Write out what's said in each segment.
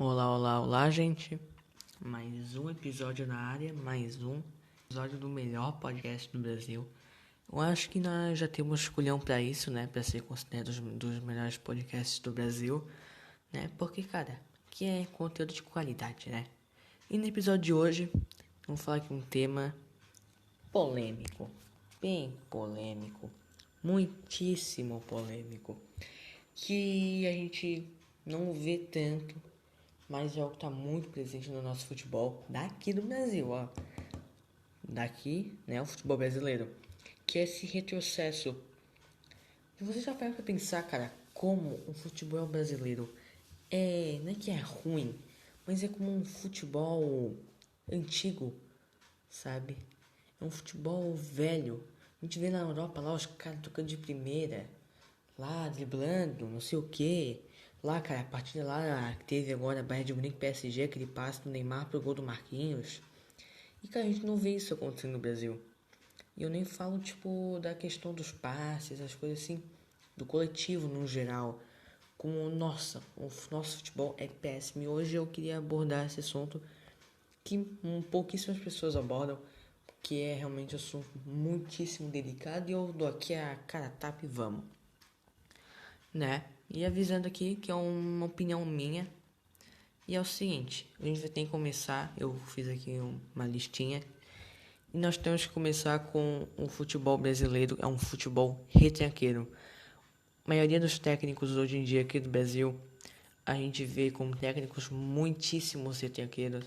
Olá, olá, olá, gente. Mais um episódio na área, mais um episódio do melhor podcast do Brasil. Eu acho que nós já temos culhão pra isso, né? Pra ser considerado dos melhores podcasts do Brasil, né? Porque, cara, que é conteúdo de qualidade, né? E no episódio de hoje, vamos falar aqui um tema polêmico, bem polêmico, muitíssimo polêmico, que a gente não vê tanto, mas é algo que está muito presente no nosso futebol daqui do Brasil, ó. Daqui, né, o futebol brasileiro, que é esse retrocesso. E você já para pensar, cara, como o futebol brasileiro não é que é ruim, mas é como um futebol antigo, sabe? É um futebol velho. A gente vê na Europa lá os caras tocando de primeira, lá driblando, não sei o que. Lá, cara, a partida lá que teve agora, Bayern de Munique PSG, aquele passe do Neymar pro gol do Marquinhos. E, cara, a gente não vê isso acontecendo no Brasil. E eu nem falo, tipo, da questão dos passes, as coisas assim, do coletivo no geral. Como, nossa, o nosso futebol é péssimo. E hoje eu queria abordar esse assunto que pouquíssimas pessoas abordam, que é realmente um assunto muitíssimo delicado. E eu dou aqui a cara tapa e vamos, né? E avisando aqui que é uma opinião minha. E é o seguinte, a gente vai ter que começar, eu fiz aqui uma listinha. E nós temos que começar com o futebol brasileiro, é um futebol retranqueiro. A maioria dos técnicos hoje em dia aqui do Brasil, a gente vê como técnicos muitíssimos retranqueiros.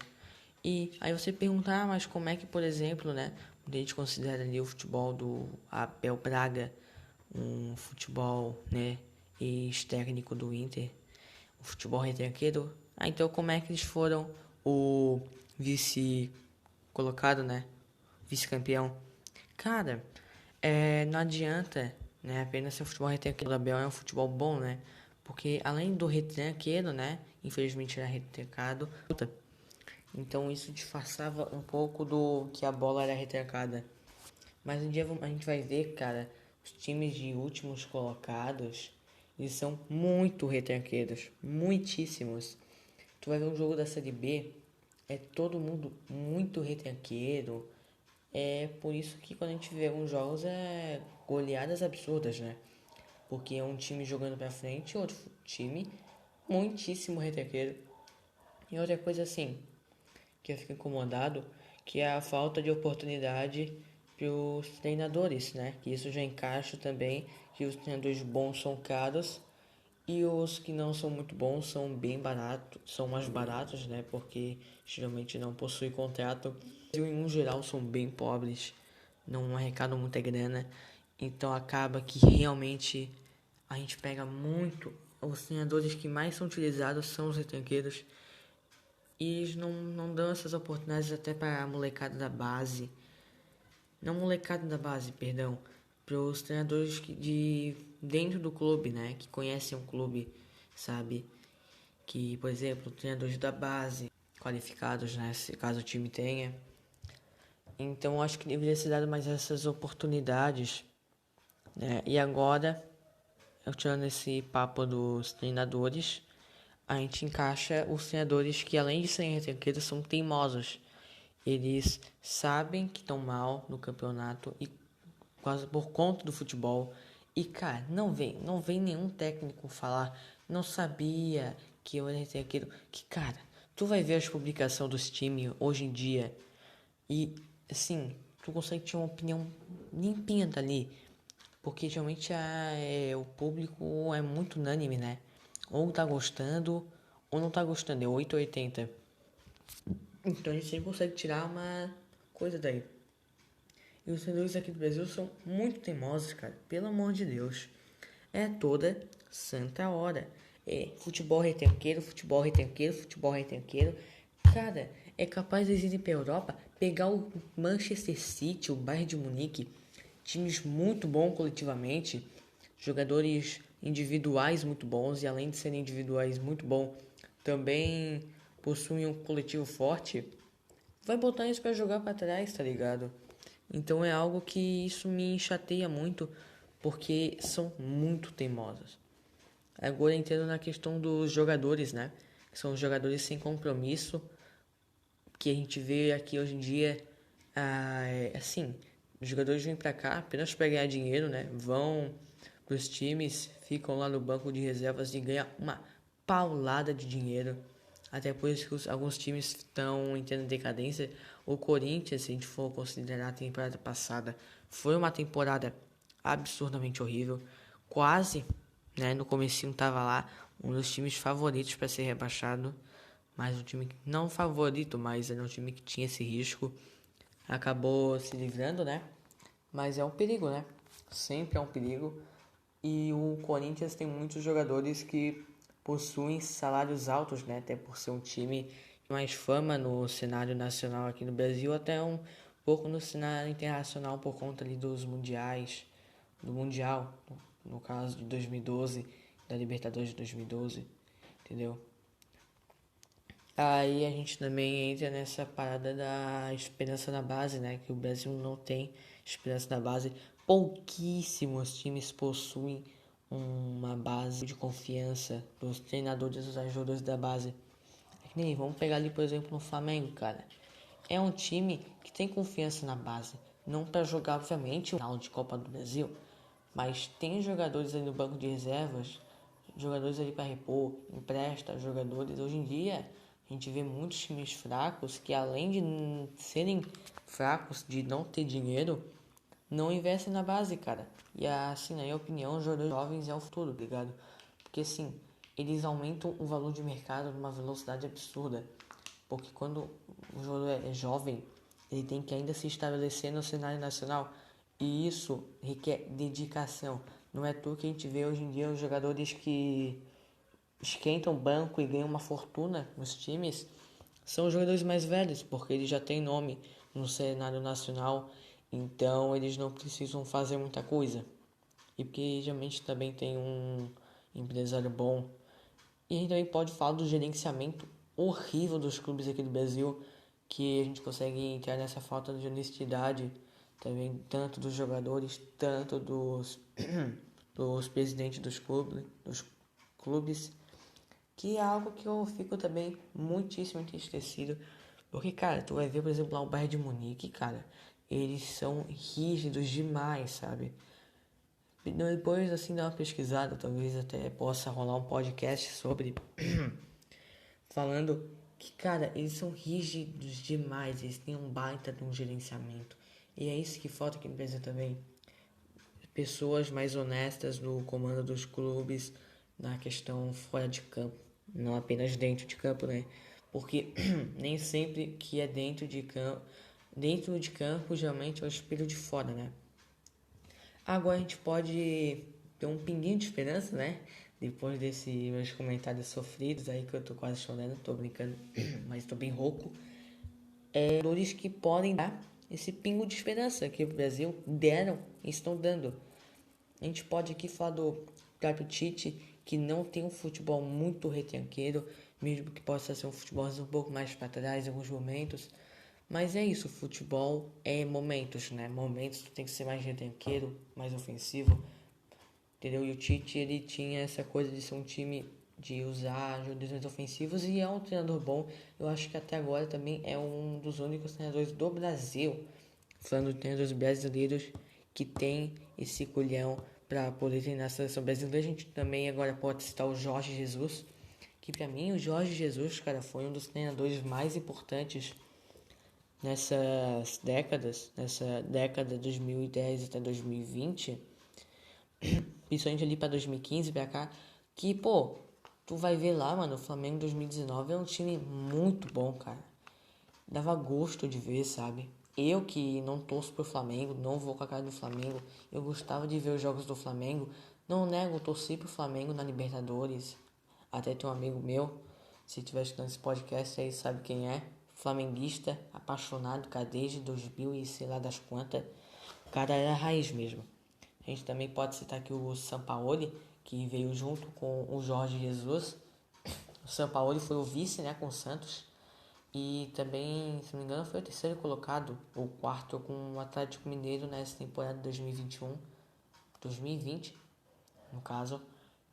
E aí você perguntar, mas como é que, por exemplo, né, a gente considera ali o futebol do Abel Braga, um futebol, né, ex-técnico do Inter, o futebol retranqueiro. Então como é que eles foram o vice colocado, né, vice-campeão? Cara, não adianta, né, apenas ser um futebol retranqueiro. O Abel é um futebol bom, né, porque além do retranqueiro, né, infelizmente era retrancado, então isso disfarçava um pouco do que a bola era retrancada. Mas um dia a gente vai ver, cara, os times de últimos colocados, eles são muito retranqueiros, muitíssimos. Tu vai ver um jogo da Série B, é todo mundo muito retranqueiro. É por isso que quando a gente vê alguns jogos é goleadas absurdas, né? Porque é um time jogando pra frente e outro time muitíssimo retranqueiro. E outra coisa assim, que eu fico incomodado, que é a falta de oportunidade para os treinadores, né? Que isso já encaixa também, que os treinadores bons são caros e os que não são muito bons são bem baratos, são mais baratos, né? Porque geralmente não possuem contrato. E em geral são bem pobres, não arrecadam muita grana. Então acaba que realmente a gente pega muito. Os treinadores que mais são utilizados são os retranqueiros. E eles não dão essas oportunidades até para a molecada da base. Não molecada da base, perdão. Para os treinadores de dentro do clube, né? Que conhecem o clube, sabe? Que, por exemplo, treinadores da base, qualificados, né? Se caso o time tenha. Então, eu acho que deveria ser dado mais essas oportunidades, né? E agora, eu tirando esse papo dos treinadores, a gente encaixa os treinadores que, além de serem retranqueiros, são teimosos. Eles sabem que estão mal no campeonato e quase por conta do futebol. E, cara, não vem nenhum técnico falar, não sabia que eu era retranqueiro. Que, cara, tu vai ver as publicações dos times hoje em dia e, assim, tu consegue ter uma opinião limpinha dali. Porque geralmente o público é muito unânime, né? Ou tá gostando ou não tá gostando, é 8 ou 80. Então a gente sempre consegue tirar uma coisa daí. E os treinadores aqui do Brasil são muito teimosos, cara. Pelo amor de Deus. É toda santa hora. É futebol retranqueiro, futebol retranqueiro, futebol retranqueiro. Cara, é capaz de eles irem pra Europa, pegar o Manchester City, o Bayern de Munique, times muito bons coletivamente, jogadores individuais muito bons e além de serem individuais muito bons, também possuem um coletivo forte. Vai botar isso pra jogar pra trás, tá ligado? Então é algo que isso me chateia muito, porque são muito teimosos. Agora entrando na questão dos jogadores, né? São jogadores sem compromisso, que a gente vê aqui hoje em dia, assim, os jogadores vêm pra cá apenas para ganhar dinheiro, né? Vão pros times, ficam lá no banco de reservas e ganham uma paulada de dinheiro. Até por isso que alguns times estão entrando em decadência. O Corinthians, se a gente for considerar a temporada passada, foi uma temporada absurdamente horrível. Quase, né, no comecinho estava lá um dos times favoritos para ser rebaixado. Mas um time não favorito, mas era um time que tinha esse risco. Acabou se livrando, né? Mas é um perigo, né? Sempre é um perigo. E o Corinthians tem muitos jogadores que possuem salários altos, né? Até por ser um time de mais fama no cenário nacional aqui no Brasil, até um pouco no cenário internacional por conta ali dos mundiais, do Mundial, no caso de 2012, da Libertadores de 2012, entendeu? Aí a gente também entra nessa parada da esperança na base, né? Que o Brasil não tem esperança na base. Pouquíssimos times possuem uma base de confiança dos treinadores, dos ajudadores da base. É que nem, vamos pegar ali, por exemplo, no Flamengo, cara. É um time que tem confiança na base. Não para jogar, obviamente, o final de Copa do Brasil. Mas tem jogadores ali no banco de reservas, jogadores ali para repor, empresta jogadores. Hoje em dia, a gente vê muitos times fracos que, além de serem fracos, de não ter dinheiro, não investem na base, cara. E assim, na minha opinião, os jogadores jovens é o futuro, tá ligado? Porque assim, eles aumentam o valor de mercado numa velocidade absurda. Porque quando o jogador é jovem, ele tem que ainda se estabelecer no cenário nacional. E isso requer dedicação. Não é à toa que a gente vê hoje em dia os jogadores que esquentam o banco e ganham uma fortuna nos times são os jogadores mais velhos, porque eles já têm nome no cenário nacional, então eles não precisam fazer muita coisa. E porque geralmente também tem um empresário bom. E a gente também pode falar do gerenciamento horrível dos clubes aqui do Brasil, que a gente consegue entrar nessa falta de honestidade também, tanto dos jogadores, tanto dos presidentes dos clubes, que é algo que eu fico também muitíssimo entristecido. Porque, cara, tu vai ver, por exemplo, lá o Bayern de Munique, cara, eles são rígidos demais, sabe? Depois, assim, dá uma pesquisada, talvez até possa rolar um podcast sobre falando que, cara, eles são rígidos demais, eles têm um baita de um gerenciamento. E é isso que falta aqui no Brasil também. Pessoas mais honestas no comando dos clubes, na questão fora de campo, não apenas dentro de campo, né? Porque nem sempre que é dentro de campo geralmente é o espelho de fora, né? Agora a gente pode ter um pinguinho de esperança, né? Depois desses meus comentários sofridos aí que eu tô quase chorando, tô brincando, mas tô bem rouco. Jogadores que podem dar esse pingo de esperança que o Brasil deram e estão dando. A gente pode aqui falar do próprio Tite, que não tem um futebol muito retranqueiro, mesmo que possa ser um futebol um pouco mais para trás em alguns momentos. Mas é isso, futebol é momentos, né? Momentos tu tem que ser mais retranqueiro, mais ofensivo, entendeu? E o Tite, ele tinha essa coisa de ser um time de usar jogadores ofensivos e é um treinador bom. Eu acho que até agora também é um dos únicos treinadores do Brasil, falando de treinadores brasileiros, que tem esse culhão para poder treinar a seleção brasileira. A gente também agora pode citar o Jorge Jesus, que para mim o Jorge Jesus, cara, foi um dos treinadores mais importantes nessa década 2010 até 2020, principalmente ali pra 2015 pra cá, que, pô, tu vai ver lá, mano, o Flamengo 2019 é um time muito bom, cara. Dava gosto de ver, sabe? Eu que não torço pro Flamengo, não vou com a cara do Flamengo, eu gostava de ver os jogos do Flamengo. Não nego, torci pro Flamengo na Libertadores. Até tem um amigo meu, se estiver escutando esse podcast aí, sabe quem é. Flamenguista, apaixonado, cara, desde 2000 e sei lá das quantas. O cara era raiz mesmo. A gente também pode citar aqui o Sampaoli, que veio junto com o Jorge Jesus. O Sampaoli foi o vice, né, com o Santos. E também, se não me engano, foi o terceiro colocado, ou quarto, com o Atlético Mineiro nessa temporada de 2020, no caso,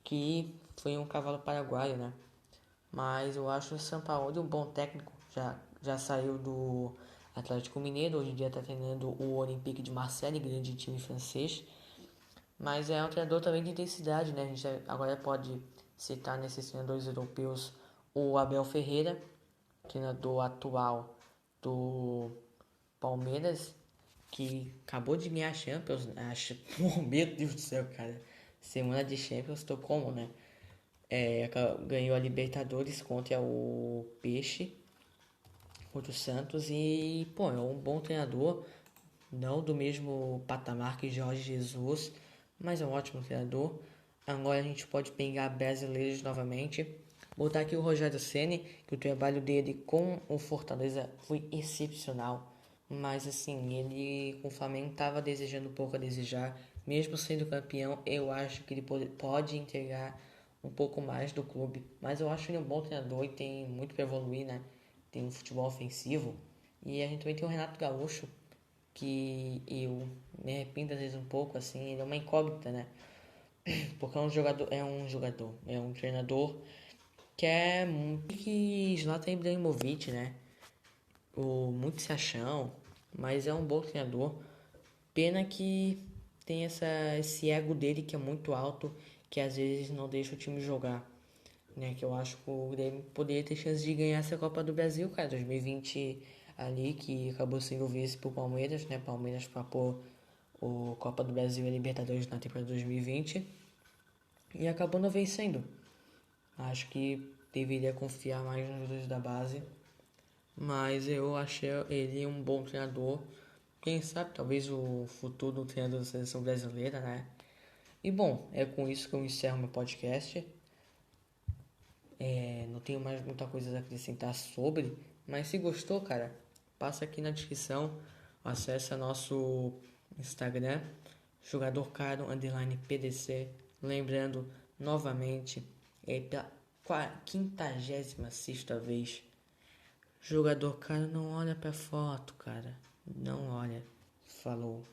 que foi um cavalo paraguaio, né? Mas eu acho o Sampaoli um bom técnico. Já saiu do Atlético Mineiro, hoje em dia está treinando o Olympique de Marseille, grande time francês. Mas é um treinador também de intensidade, né? A gente agora pode citar nesses treinadores europeus o Abel Ferreira, treinador atual do Palmeiras, que acabou de ganhar a Champions. Acho, oh, meu Deus do céu, cara. Semana de Champions, tô como, né? Ganhou a Libertadores contra o Peixe, contra o Santos. E, pô, é um bom treinador. Não do mesmo patamar que Jorge Jesus, mas é um ótimo treinador. Agora a gente pode pegar brasileiros novamente. Botar aqui o Rogério Ceni, que o trabalho dele com o Fortaleza foi excepcional. Mas assim, ele com o Flamengo estava desejando um pouco a desejar. Mesmo sendo campeão, eu acho que ele pode entregar um pouco mais do clube. Mas eu acho ele um bom treinador e tem muito para evoluir, né? Tem um futebol ofensivo. E a gente também tem o Renato Gaúcho, que eu me arrependo às vezes um pouco, assim, ele é uma incógnita, né? Porque é um treinador que é muito que Zlatan Ibrahimovic, né? Muito se acham, mas é um bom treinador. Pena que tem esse ego dele que é muito alto, que às vezes não deixa o time jogar, né? Que eu acho que o Grêmio poderia ter chance de ganhar essa Copa do Brasil, cara, 2020 ali, que acabou sendo vice pro Palmeiras, né? Palmeiras papou o Copa do Brasil e a Libertadores na temporada 2020 e acabou não vencendo. Acho que deveria confiar mais nos dois da base, mas eu achei ele um bom treinador. Quem sabe, talvez o futuro treinador da seleção brasileira, né? E bom, é com isso que eu encerro meu podcast. Não tenho mais muita coisa a acrescentar sobre, mas se gostou, cara, passa aqui na descrição, acessa nosso Instagram, jogador caro underline PDC. Lembrando novamente, pela 56ª vez, jogador caro não olha pra foto, cara, não olha. Falou.